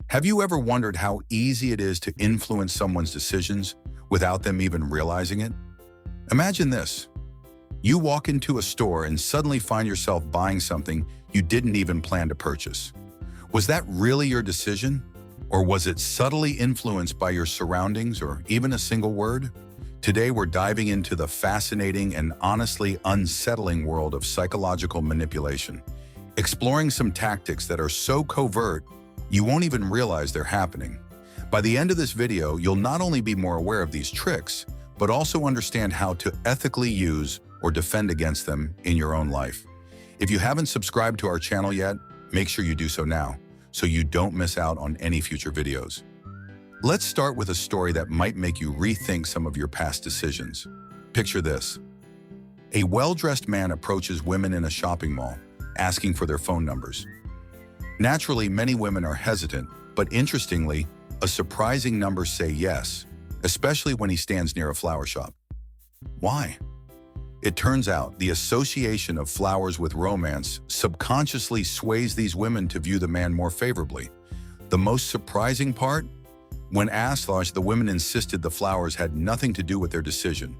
Have you ever wondered how easy it is to influence someone's decisions without them even realizing it? Imagine this. You walk into a store and suddenly find yourself buying something you didn't even plan to purchase. Was that really your decision? Or was it subtly influenced by your surroundings or even a single word? Today we're diving into the fascinating and honestly unsettling world of psychological manipulation, exploring some tactics that are so covert you won't even realize they're happening. By the end of this video, you'll not only be more aware of these tricks, but also understand how to ethically use or defend against them in your own life. If you haven't subscribed to our channel yet, make sure you do so now, so you don't miss out on any future videos. Let's start with a story that might make you rethink some of your past decisions. Picture this. A well-dressed man approaches women in a shopping mall, asking for their phone numbers. Naturally, many women are hesitant, but interestingly, a surprising number say yes, especially when he stands near a flower shop. Why? It turns out the association of flowers with romance subconsciously sways these women to view the man more favorably. The most surprising part? When asked, the women insisted the flowers had nothing to do with their decision.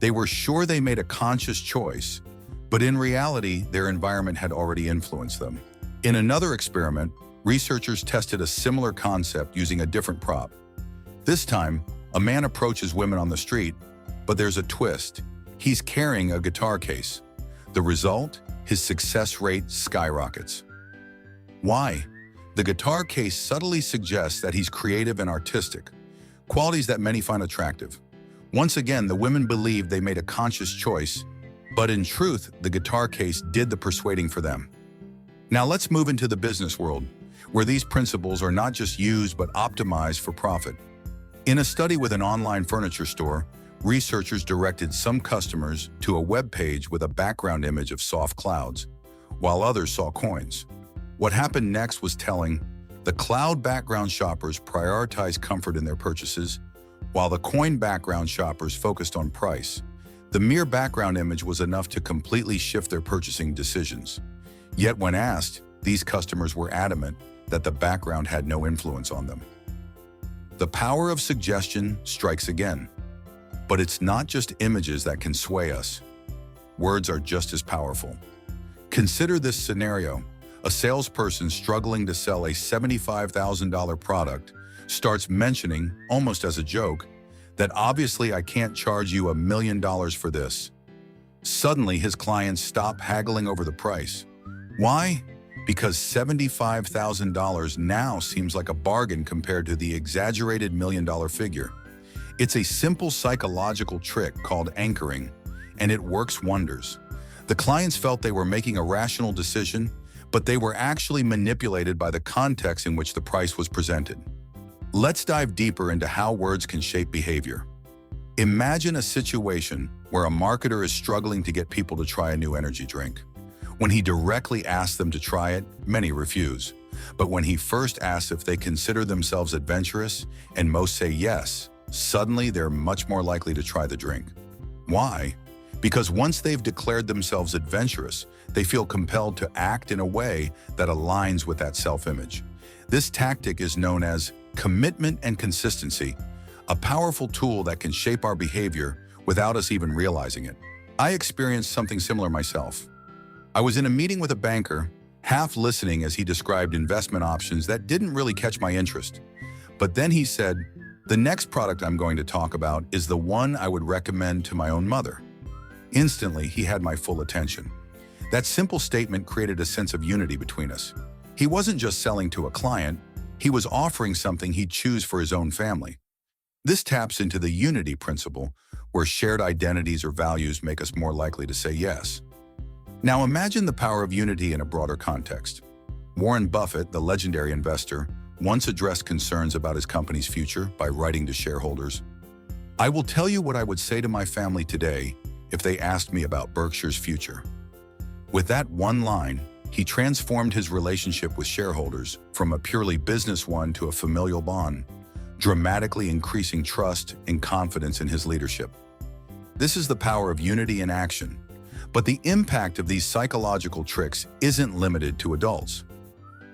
They were sure they made a conscious choice, but in reality, their environment had already influenced them. In another experiment, researchers tested a similar concept using a different prop. This time, a man approaches women on the street, but there's a twist. He's carrying a guitar case. The result? His success rate skyrockets. Why? The guitar case subtly suggests that he's creative and artistic, qualities that many find attractive. Once again, the women believed they made a conscious choice, but in truth, the guitar case did the persuading for them. Now let's move into the business world, where these principles are not just used but optimized for profit. In a study with an online furniture store, researchers directed some customers to a web page with a background image of soft clouds, while others saw coins. What happened next was telling. The cloud background shoppers prioritized comfort in their purchases, while the coin background shoppers focused on price. The mere background image was enough to completely shift their purchasing decisions. Yet when asked, these customers were adamant that the background had no influence on them. The power of suggestion strikes again. But it's not just images that can sway us. Words are just as powerful. Consider this scenario. A salesperson struggling to sell a $75,000 product starts mentioning, almost as a joke, that obviously I can't charge you $1 million for this. Suddenly, his clients stop haggling over the price. Why? Because $75,000 now seems like a bargain compared to the exaggerated $1 million figure. It's a simple psychological trick called anchoring, and it works wonders. The clients felt they were making a rational decision, but they were actually manipulated by the context in which the price was presented. Let's dive deeper into how words can shape behavior. Imagine a situation where a marketer is struggling to get people to try a new energy drink. When he directly asks them to try it, many refuse. But when he first asks if they consider themselves adventurous, and most say yes, suddenly they're much more likely to try the drink. Why? Because once they've declared themselves adventurous, they feel compelled to act in a way that aligns with that self-image. This tactic is known as commitment and consistency, a powerful tool that can shape our behavior without us even realizing it. I experienced something similar myself. I was in a meeting with a banker, half listening as he described investment options that didn't really catch my interest. But then he said, "The next product I'm going to talk about is the one I would recommend to my own mother." Instantly, he had my full attention. That simple statement created a sense of unity between us. He wasn't just selling to a client, he was offering something he'd choose for his own family. This taps into the unity principle, where shared identities or values make us more likely to say yes. Now imagine the power of unity in a broader context. Warren Buffett, the legendary investor, once addressed concerns about his company's future by writing to shareholders, "I will tell you what I would say to my family today if they asked me about Berkshire's future." With that one line, he transformed his relationship with shareholders from a purely business one to a familial bond, dramatically increasing trust and confidence in his leadership. This is the power of unity in action. But the impact of these psychological tricks isn't limited to adults.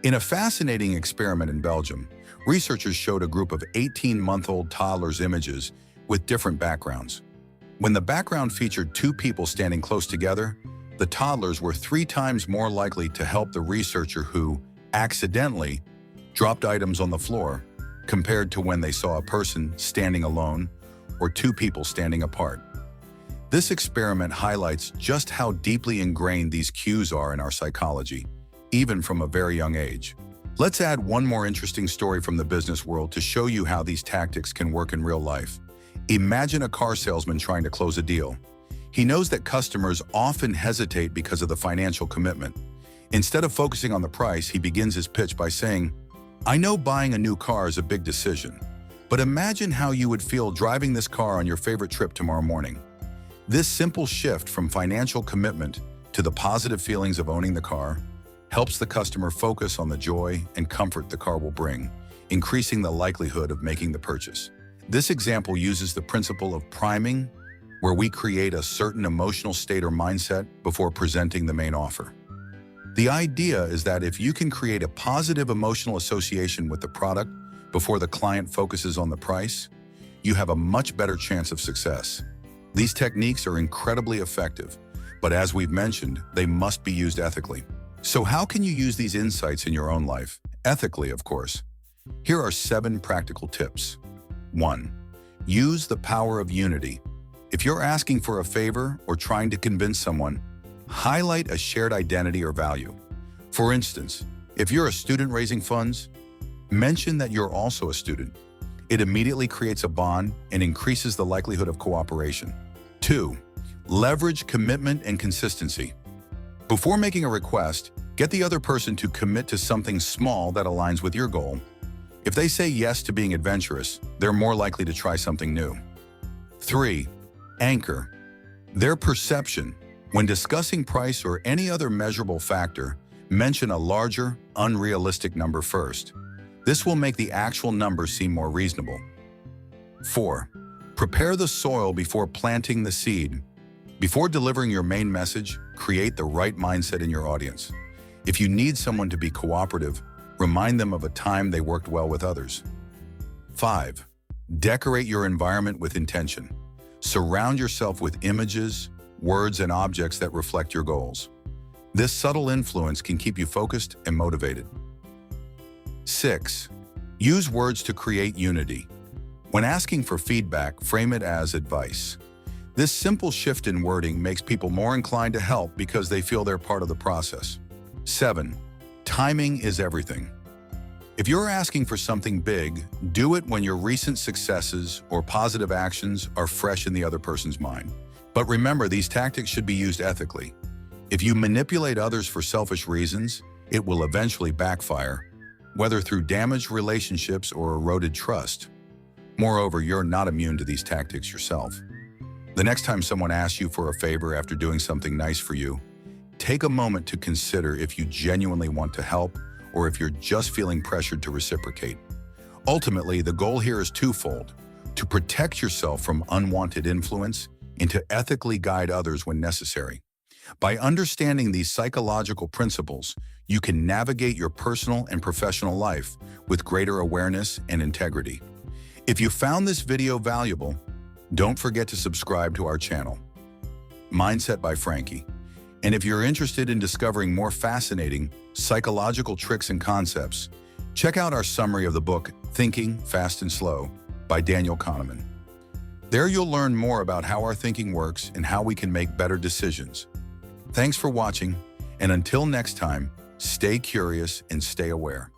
In a fascinating experiment in Belgium, researchers showed a group of 18-month-old toddlers images with different backgrounds. When the background featured two people standing close together, the toddlers were 3 times more likely to help the researcher who, accidentally, dropped items on the floor, compared to when they saw a person standing alone or 2 people standing apart. This experiment highlights just how deeply ingrained these cues are in our psychology, even from a very young age. Let's add one more interesting story from the business world to show you how these tactics can work in real life. Imagine a car salesman trying to close a deal. He knows that customers often hesitate because of the financial commitment. Instead of focusing on the price, he begins his pitch by saying, "I know buying a new car is a big decision, but imagine how you would feel driving this car on your favorite trip tomorrow morning." This simple shift from financial commitment to the positive feelings of owning the car helps the customer focus on the joy and comfort the car will bring, increasing the likelihood of making the purchase. This example uses the principle of priming, where we create a certain emotional state or mindset before presenting the main offer. The idea is that if you can create a positive emotional association with the product before the client focuses on the price, you have a much better chance of success. These techniques are incredibly effective, but as we've mentioned, they must be used ethically. So how can you use these insights in your own life? Ethically, of course. Here are 7 practical tips. 1. Use the power of unity. If you're asking for a favor or trying to convince someone, highlight a shared identity or value. For instance, if you're a student raising funds, mention that you're also a student. It immediately creates a bond and increases the likelihood of cooperation. 2. Leverage commitment and consistency. Before making a request, get the other person to commit to something small that aligns with your goal. If they say yes to being adventurous, they're more likely to try something new. 3. Anchor their perception. When discussing price or any other measurable factor, mention a larger, unrealistic number first. This will make the actual number seem more reasonable. 4. Prepare the soil before planting the seed. Before delivering your main message, create the right mindset in your audience. If you need someone to be cooperative, remind them of a time they worked well with others. 5. Decorate your environment with intention. Surround yourself with images, words, and objects that reflect your goals. This subtle influence can keep you focused and motivated. 6. Use words to create unity. When asking for feedback, frame it as advice. This simple shift in wording makes people more inclined to help because they feel they're part of the process. 7. Timing is everything. If you're asking for something big, do it when your recent successes or positive actions are fresh in the other person's mind. But remember, these tactics should be used ethically. If you manipulate others for selfish reasons, it will eventually backfire, whether through damaged relationships or eroded trust. Moreover, you're not immune to these tactics yourself. The next time someone asks you for a favor after doing something nice for you, take a moment to consider if you genuinely want to help or if you're just feeling pressured to reciprocate. Ultimately, the goal here is twofold: to protect yourself from unwanted influence and to ethically guide others when necessary. By understanding these psychological principles, you can navigate your personal and professional life with greater awareness and integrity. If you found this video valuable, don't forget to subscribe to our channel, Mindset by Frankie. And if you're interested in discovering more fascinating psychological tricks and concepts, check out our summary of the book, Thinking Fast and Slow by Daniel Kahneman. There you'll learn more about how our thinking works and how we can make better decisions. Thanks for watching, and until next time, stay curious and stay aware.